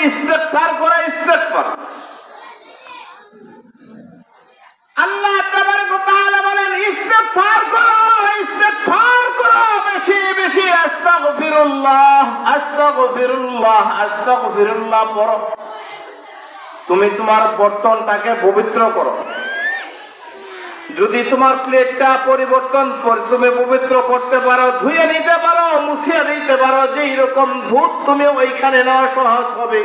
ইস্তেগফার করো, ইস্তেগফার। আল্লাহ তাবারক ওয়া তাআলা বলেন ইস্তেগফার করো, ইস্তেগফার করো বেশি বেশি। আস্তাগফিরুল্লাহ, আস্তাগফিরুল্লাহ, আস্তাগফিরুল্লাহ পড়ো। তুমি তোমার বর্তনটাকে পবিত্র করো। যদি তোমার প্লেটটা পরিবর্তন করে তুমি পবিত্র করতে পারো, ধুয়ে নিতে পারো, মুছিয়ে নিতে পারো, যেই রকম ধূপ তুমি ওইখানে নেওয়া সহজ হবে।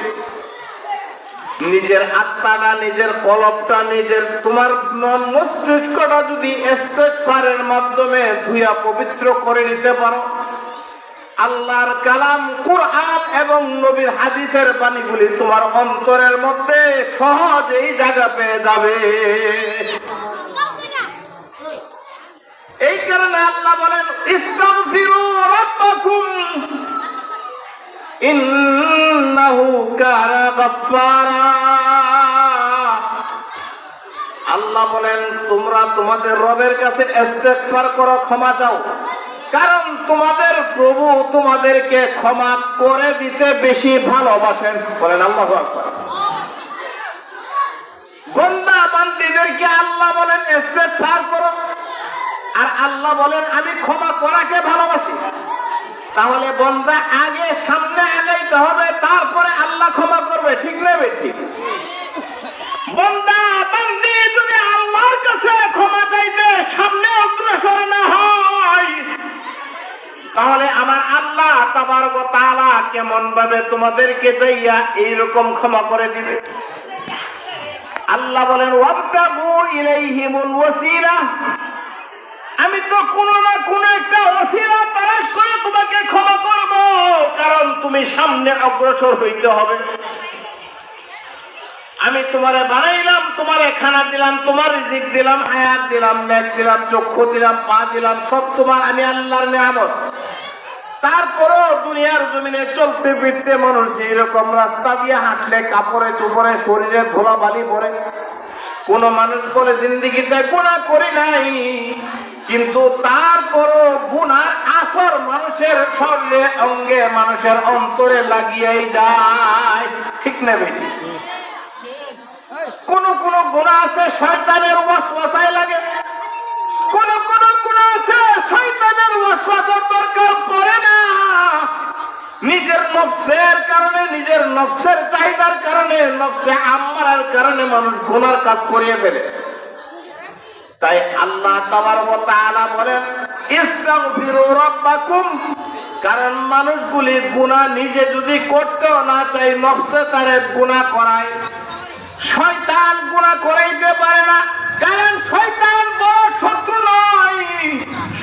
নিজের আত্মাটা, নিজের কলবটা, নিজের তোমার মন মস্তিষ্কটা যদি ইস্তেগফারের মাধ্যমে ধুইয়া পবিত্র করে নিতে পারো, আল্লাহর কালাম কুরআন এবং নবীর হাদিসের বাণীগুলি তোমার অন্তরের মধ্যে সহজেই জায়গা পেয়ে যাবে। এই কারণে আল্লাহ বলেন ইস্তাগফিরু রাব্বাকুম ইন্নাহু কানা গাফফারা। আল্লাহ বলেন তোমরা তোমাদের রবের কাছে ইস্তেগফার করো, ক্ষমা চাও, কারণ তোমাদের প্রভু তোমাদেরকে ক্ষমা করে দিতে বেশি ভালোবাসেন। বলেন আল্লাহু আকবার। বান্দা বান্দীদেরকে আল্লাহ বলেন ইস্তেগফার করো, আর আল্লাহ বলেন আমি ক্ষমা করাকে ভালোবাসি। তাহলে বান্দা আগে সামনে আগাইতে হবে, তারপরে আল্লাহ ক্ষমা করবে, ঠিক না বেঠিক? বান্দা বান্দী যদি আল্লাহর কাছে ক্ষমা চাইতে সামনে অগ্রসর না হয়, তাহলে আমার আল্লাহ তাবারক ওয়া তাআলা কেমন ভাবে তোমাদেরকে যাইয়া এইরকম ক্ষমা করে দিবে? আল্লাহ বলেন ওয়াবতাগু ইলাইহিমুল ওয়াসিলা, আমি তো কোনো না কোনো একটা ওসিলা তালাশ করে তোমাকে ক্ষমা করব, কারণ তুমি সামনে অগ্রসর হইতে হবে। আমি তোমারে বানাইলাম, তোমারে খানা দিলাম, তোমার রিজিক দিলাম, হায়াত দিলাম, নেক দিলাম, চক্ষু দিলাম, পা দিলাম, সব তোমার আমি আল্লাহর নিয়ামত। তারপরও দুনিয়ার জমিনে চলতে ফিরতে মানুষ যেরকম রাস্তা দিয়ে হাঁটলে কাপড়ে চোপড়ে শরীরে ধুলাবালি পড়ে, কোন মানুষ বলে জিন্দেগিতে গুনাহ করি নাই, কিন্তু তারপরও গুনার আসর মানুষের শরীরে অঙ্গে মানুষের অন্তরে লাগিয়েই যায়, ঠিক না বেটি? কোন কোন গুনাহ আছে শয়তানের ওয়াসওয়াসায় লাগে, কোন কোন গুনাহ আছে শয়তানের ওয়াসওয়াসার দরকার পড়ে না। নিজের নফসের কারণে, নিজের নফসের চাহিদার কারণে, নফসে আম্মারার কারণে মানুষ গুনার কাজ করিয়ে ফেলে। তাই আল্লাহ তাবারক ওয়া তাআলা বলেন ইস্তাগফিরু রাব্বাকুম, কারণ মানুষগুলি গুনাহ নিজে যদি করতেও না চায়, নফসে তারে গুনাহ করায়। শয়তান গুনাহ করাইতে পারে না, কারণ শয়তান বড় শত্রু নয়,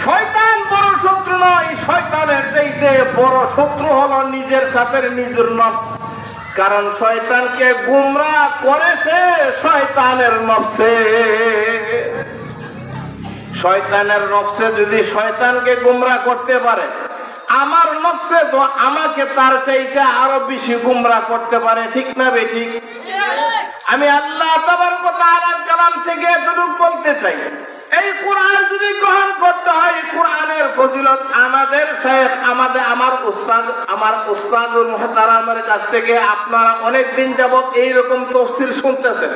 শয়তান বড় শত্রু নয়, শয়তানের চাইতে বড় শত্রু হলো নিজের সাথে নিজের নফস। কারণ শয়তানকে গুমরাহ করেছে শয়তানের নফসে। শয়তানের নফসে যদি শয়তানকে গুমরাহ করতে পারে, আমার নফসে তো আমাকে তার চাইতে আরো বেশি গুমরাহ করতে পারে, ঠিক না বেঠিক? আমি আল্লাহ তাবারক ওয়া তাআলার কালাম থেকে এতটুকু বলতে চাই, এই কোরআন যদি গ্রহণ করতে হয়, কোরআনের ফজিলত আমাদের শেখ আমার উস্তাদুল মুহতারামের কাছ থেকে আপনারা অনেক দিন যাবত এইরকম তাফসীর শুনতেছেন।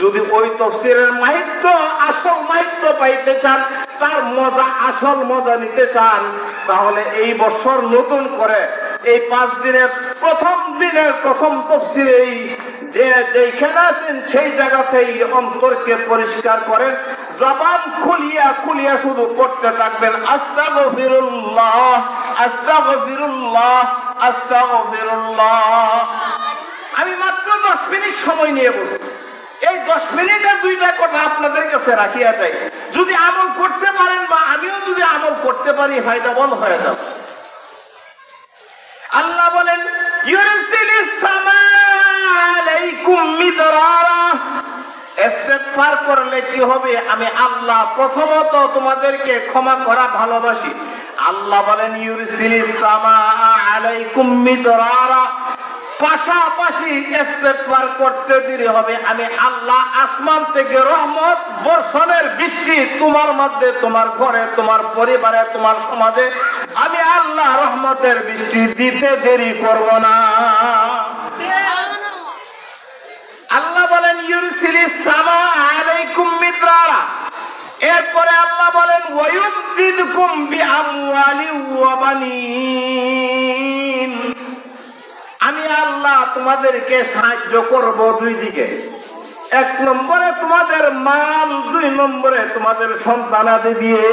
যদি ওই তাফসীরের মাহিত্য, আসল মাহিত্য পাইতে চান, তার মজা, আসল মজা নিতে চান, তাহলে এই বছর নতুন করে এই 5 দিনের প্রথম তাফসীরেই যেখানে আছেন সেই জায়গাতেই অন্তরকে পরিষ্কার করেন, জবান খুলিয়া শুধু করতে থাকবেন আস্তাগফিরুল্লাহ, আস্তাগফিরুল্লাহ, আস্তাগফিরুল্লাহ। আমি মাত্র 10 মিনিট সময় নিয়ে বসছি, এই 10 মিনিটে 2টা কথা আপনাদের কাছে রাখিয়া যাই। যদি আমল করতে পারেন বা আমিও যদি আমল করতে পারি, ফায়দামন্দ হয়ে যাবে। আল্লাহ বলেন ইউরসিলিস সামা আলাইকুম মিদরারা, ইস্তেগফার করলে কি হবে? আমি আল্লাহ প্রথমত তোমাদেরকে ক্ষমা করা ভালোবাসি। আল্লাহ বলেন ইউরসিলিস সামা আলাইকুম মিদরারা, পাশাপাশি ইস্তেগফার করতে দেরি হবে, আমি আল্লাহ আসমান থেকে রহমত বর্ষণের বৃষ্টি তোমার মধ্যে, তোমার ঘরে, তোমার পরিবারে, তোমার সমাজে আমি আল্লাহ রহমতের বৃষ্টি দিতে দেরি করব না। ওয়ায়ুমদিদকুম বিআমওয়ালিন ওয়া বানিন, আমি আল্লাহ তোমাদেরকে সাহায্য করব দুই দিকে। এক নম্বরে তোমাদের মাল, দুই নম্বরে তোমাদের সন্তানাদি দিয়ে।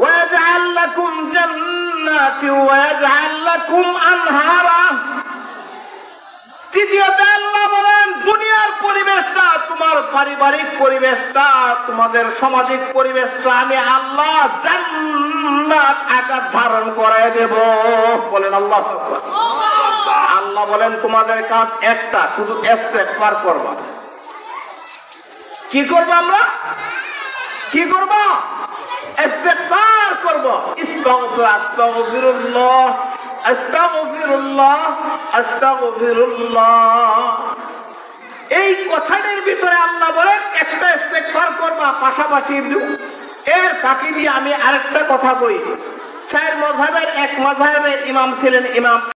ওয়াজআল লাকুম জান্নাতি ওয়াজআল লাকুম আনহারা। তৃতীয়ত আল্লাহ বলেন দুনিয়ার পরিবেশটা, তোমার পারিবারিক পরিবেশটা, তোমাদের সামাজিক পরিবেশটা আমি আল্লাহ জান্নাত আকার ধারণ করায় দেব। বলেন আল্লাহু আকবার। আল্লাহ বলেন তোমাদের কাজ একটা, শুধু ইস্তেগফার করবা। কি করব আমরা? কি করব? ইস্তেগফার করব। আস্তাগফিরুল্লাহ, আস্তাগফিরুল্লাহ, আস্তাগফিরুল্লাহ। এই কথাটির ভিতরে আল্লাহ বলেন একটা ইস্তেগফার করবা, পাশাপাশি এর ফাঁকি দিয়ে আমি আরেকটা কথা কই। চার মাযহাবের এক মাযহাবের ইমাম ছিলেন ইমাম